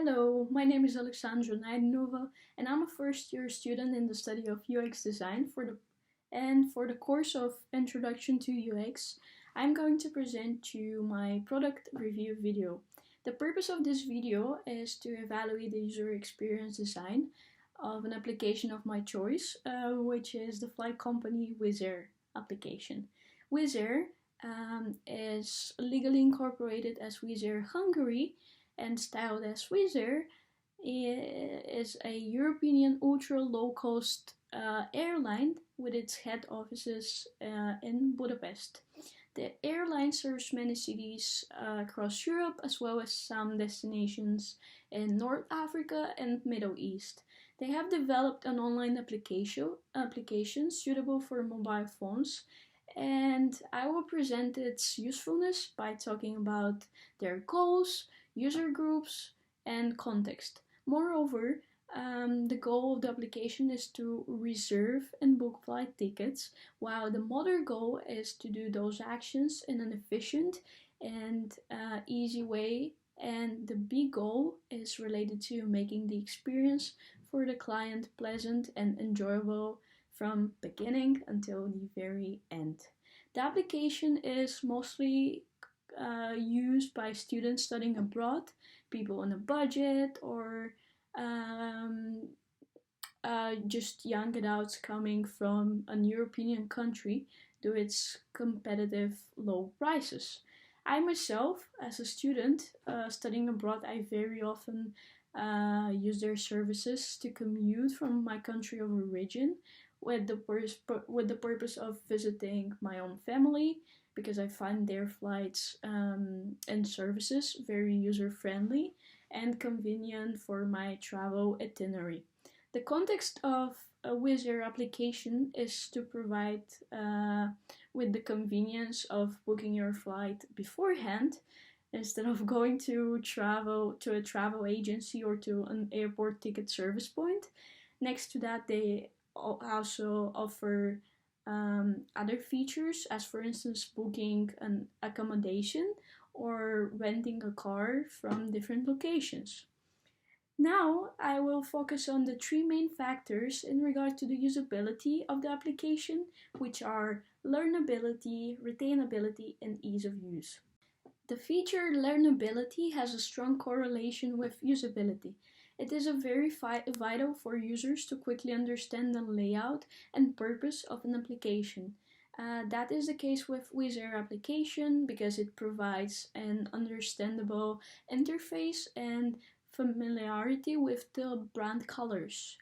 Hello, my name is Alexandra Nijdenova and I'm a first year student in the study of UX design for the course of Introduction to UX. I'm going to present you my product review video. The purpose of this video is to evaluate the user experience design of an application of my choice, which is the flight company Wizz Air application. Wizz Air is legally incorporated as Wizz Air Hungary and styled as Wizz Air, is a European ultra low cost airline with its head offices in Budapest. The airline serves many cities across Europe as well as some destinations in North Africa and Middle East. They have developed an online application suitable for mobile phones, and I will present its usefulness by talking about their goals, user groups, and context. Moreover, the goal of the application is to reserve and book flight tickets, while the mother goal is to do those actions in an efficient and easy way. And the big goal is related to making the experience for the client pleasant and enjoyable from beginning until the very end. The application is mostly used by students studying abroad, people on a budget, or just young adults coming from an European country due to its competitive low prices. I myself, as a student studying abroad, I very often use their services to commute from my country of origin with the purpose of visiting my own family, because I find their flights and services very user friendly and convenient for my travel itinerary. The context of a Wizz Air application is to provide with the convenience of booking your flight beforehand instead of going to a travel agency or to an airport ticket service point. Next to that, they also offer other features, as for instance booking an accommodation or renting a car from different locations. Now I will focus on the three main factors in regard to the usability of the application, which are learnability, retainability, and ease of use. The feature learnability has a strong correlation with usability. It is a very vital for users to quickly understand the layout and purpose of an application. That is the case with Wizz Air application because it provides an understandable interface and familiarity with the brand colors.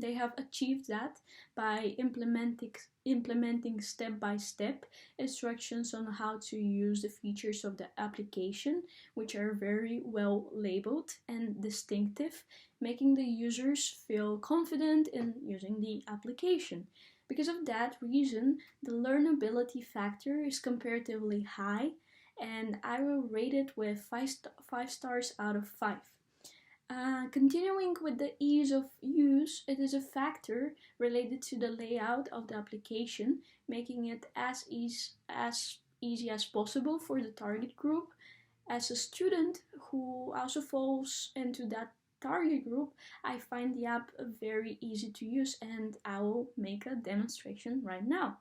They have achieved that by implementing step-by-step instructions on how to use the features of the application, which are very well labeled and distinctive, making the users feel confident in using the application. Because of that reason, the learnability factor is comparatively high, and I will rate it with 5 stars out of 5. Continuing with the ease of use, it is a factor related to the layout of the application, making it easy as possible for the target group. As a student who also falls into that target group, I find the app very easy to use, and I will make a demonstration right now.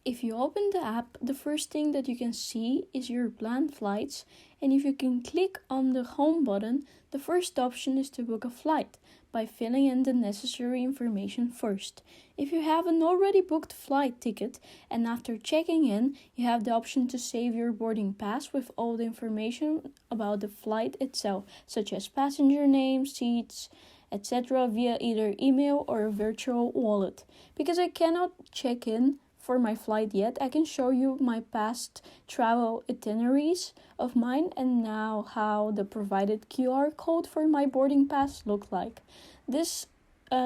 If you open the app, the first thing that you can see is your planned flights, and if you can click on the home button, the first option is to book a flight by filling in the necessary information first. If you have an already booked flight ticket and after checking in, you have the option to save your boarding pass with all the information about the flight itself, such as passenger name, seats, etc. via either email or a virtual wallet. Because I cannot check in for my flight yet, I can show you my past travel itineraries of mine and now how the provided QR code for my boarding pass look like. This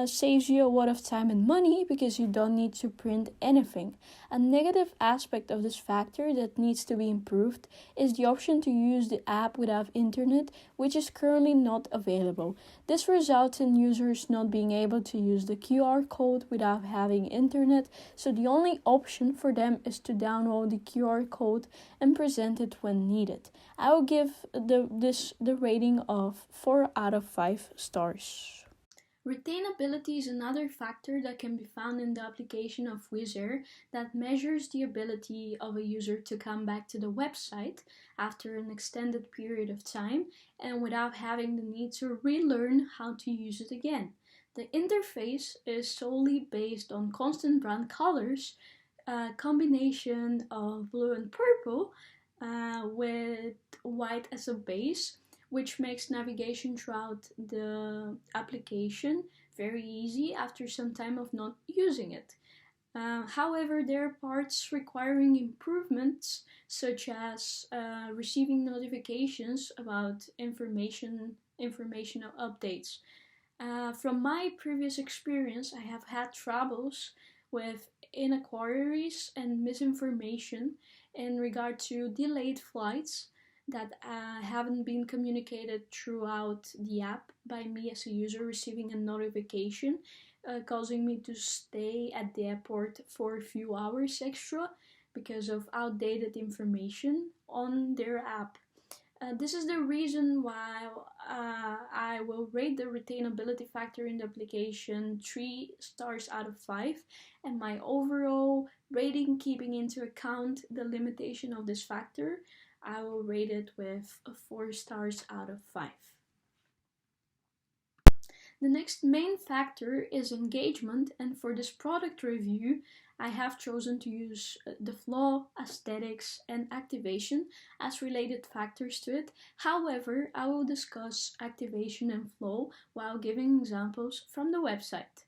saves you a lot of time and money because you don't need to print anything. A negative aspect of this factor that needs to be improved is the option to use the app without internet, which is currently not available. This results in users not being able to use the QR code without having internet, so the only option for them is to download the QR code and present it when needed. I will give the rating of 4 out of 5 stars. Retainability is another factor that can be found in the application of Wizz Air that measures the ability of a user to come back to the website after an extended period of time and without having the need to relearn how to use it again. The interface is solely based on constant brand colors, a combination of blue and purple with white as a base, which makes navigation throughout the application very easy after some time of not using it. However, there are parts requiring improvements, such as receiving notifications about informational updates. From my previous experience, I have had troubles with inequalities and misinformation in regard to delayed flights that haven't been communicated throughout the app by me as a user receiving a notification, causing me to stay at the airport for a few hours extra because of outdated information on their app. This is the reason why I will rate the retainability factor in the application 3 stars out of 5, and my overall rating, keeping into account the limitation of this factor, I will rate it with 4 stars out of 5. The next main factor is engagement, and for this product review, I have chosen to use the flow, aesthetics, and activation as related factors to it. However, I will discuss activation and flow while giving examples from the website.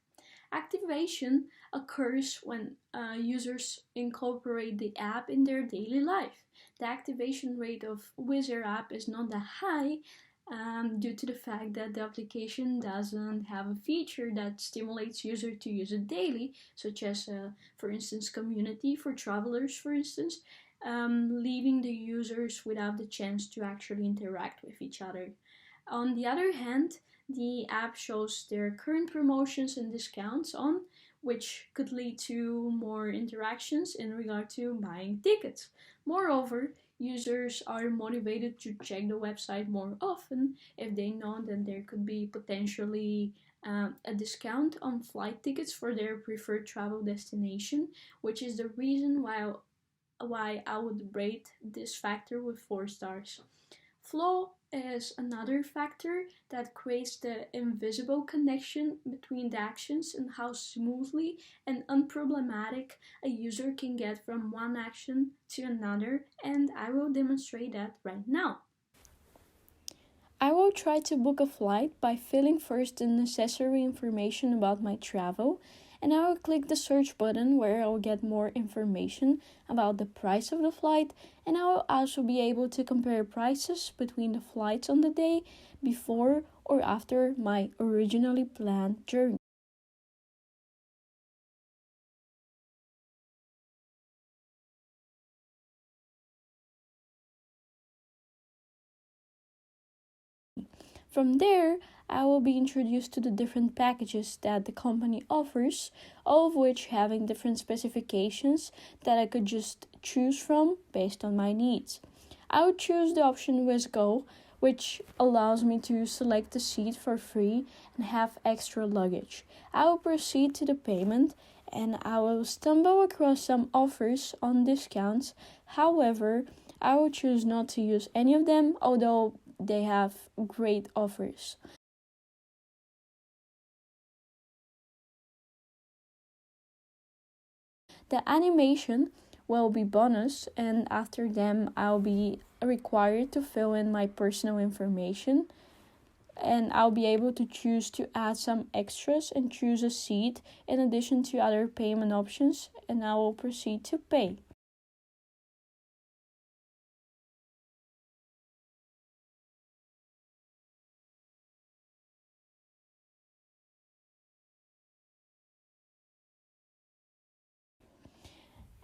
Activation occurs when users incorporate the app in their daily life. The activation rate of Wizz Air app is not that high, due to the fact that the application doesn't have a feature that stimulates users to use it daily, such as, for instance, community for travelers, for instance, leaving the users without the chance to actually interact with each other. On the other hand, the app shows their current promotions and discounts on, which could lead to more interactions in regard to buying tickets. Moreover, users are motivated to check the website more often if they know that there could be potentially a discount on flight tickets for their preferred travel destination, which is the reason why I would rate this factor with 4 stars. Flow is another factor that creates the invisible connection between the actions and how smoothly and unproblematic a user can get from one action to another, and I will demonstrate that right now. I will try to book a flight by filling first the necessary information about my travel, and I will click the search button where I will get more information about the price of the flight, and I will also be able to compare prices between the flights on the day before or after my originally planned journey. From there, I will be introduced to the different packages that the company offers, all of which having different specifications that I could just choose from based on my needs. I would choose the option Wizz Go, which allows me to select the seat for free and have extra luggage. I will proceed to the payment and I will stumble across some offers on discounts. However, I will choose not to use any of them, although they have great offers. The animation will be bonus, and after them I'll be required to fill in my personal information, and I'll be able to choose to add some extras and choose a seat in addition to other payment options, and I will proceed to pay.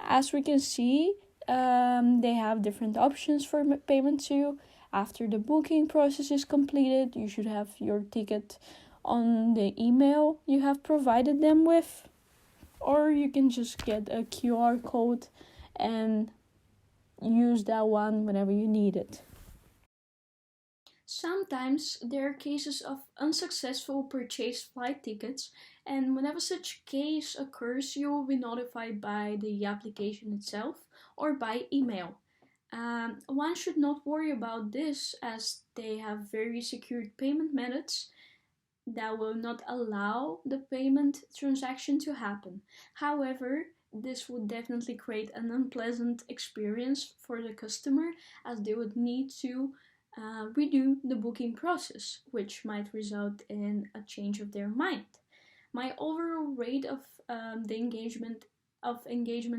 As we can see, they have different options for payment too. After the booking process is completed, you should have your ticket on the email you have provided them with, or you can just get a QR code and use that one whenever you need it. Sometimes there are cases of unsuccessful purchased flight tickets, and whenever such case occurs, you will be notified by the application itself or by email. One should not worry about this as they have very secured payment methods that will not allow the payment transaction to happen. However, this would definitely create an unpleasant experience for the customer as they would need to redo the booking process, which might result in a change of their mind. My overall rate of the engagement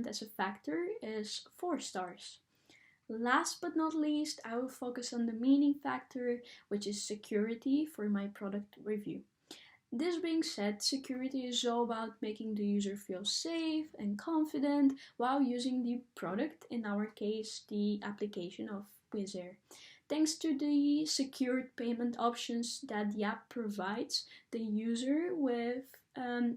as a factor is 4 stars. Last but not least, I will focus on the meaning factor, which is security for my product review. This being said, security is all about making the user feel safe and confident while using the product, in our case, the application of Wizz Air. Thanks to the secured payment options that the app provides the user with,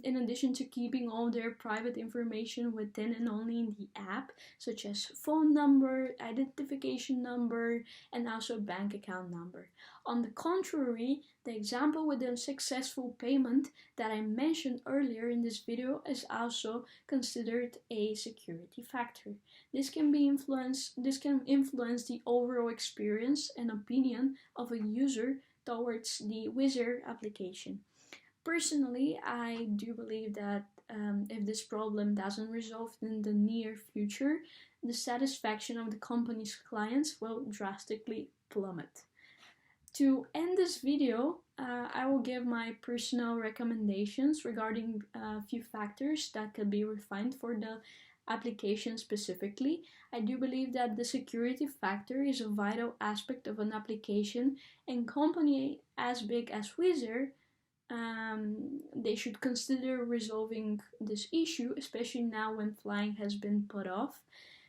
in addition to keeping all their private information within and only the app, such as phone number, identification number, and also bank account number. On the contrary, the example with the successful payment that I mentioned earlier in this video is also considered a security factor. This can influence the overall experience and opinion of a user towards the Wizz Air application. Personally, I do believe that if this problem doesn't resolve in the near future, the satisfaction of the company's clients will drastically plummet. To end this video, I will give my personal recommendations regarding a few factors that could be refined for the application specifically. I do believe that the security factor is a vital aspect of an application, and company as big as Wizz Air, they should consider resolving this issue, especially now when flying has been put off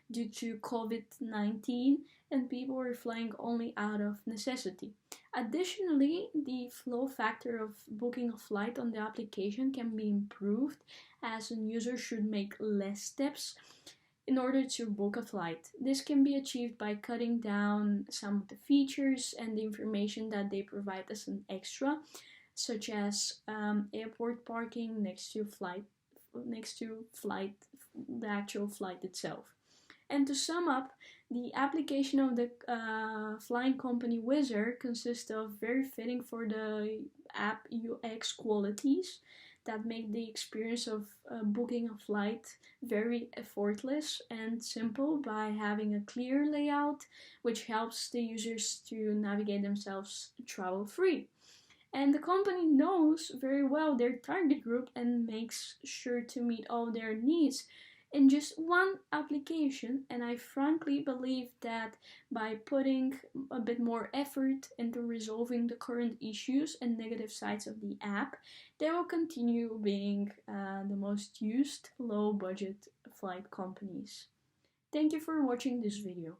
due to COVID-19 and people are flying only out of necessity. Additionally, the flow factor of booking a flight on the application can be improved as a user should make less steps in order to book a flight. This can be achieved by cutting down some of the features and the information that they provide as an extra, such as airport parking next to the actual flight itself. And to sum up, the application of the flying company Wizz Air consists of very fitting for the app UX qualities that make the experience of booking a flight very effortless and simple by having a clear layout, which helps the users to navigate themselves travel free. And the company knows very well their target group and makes sure to meet all their needs in just one application. And I frankly believe that by putting a bit more effort into resolving the current issues and negative sides of the app, they will continue being the most used low budget flight companies. Thank you for watching this video.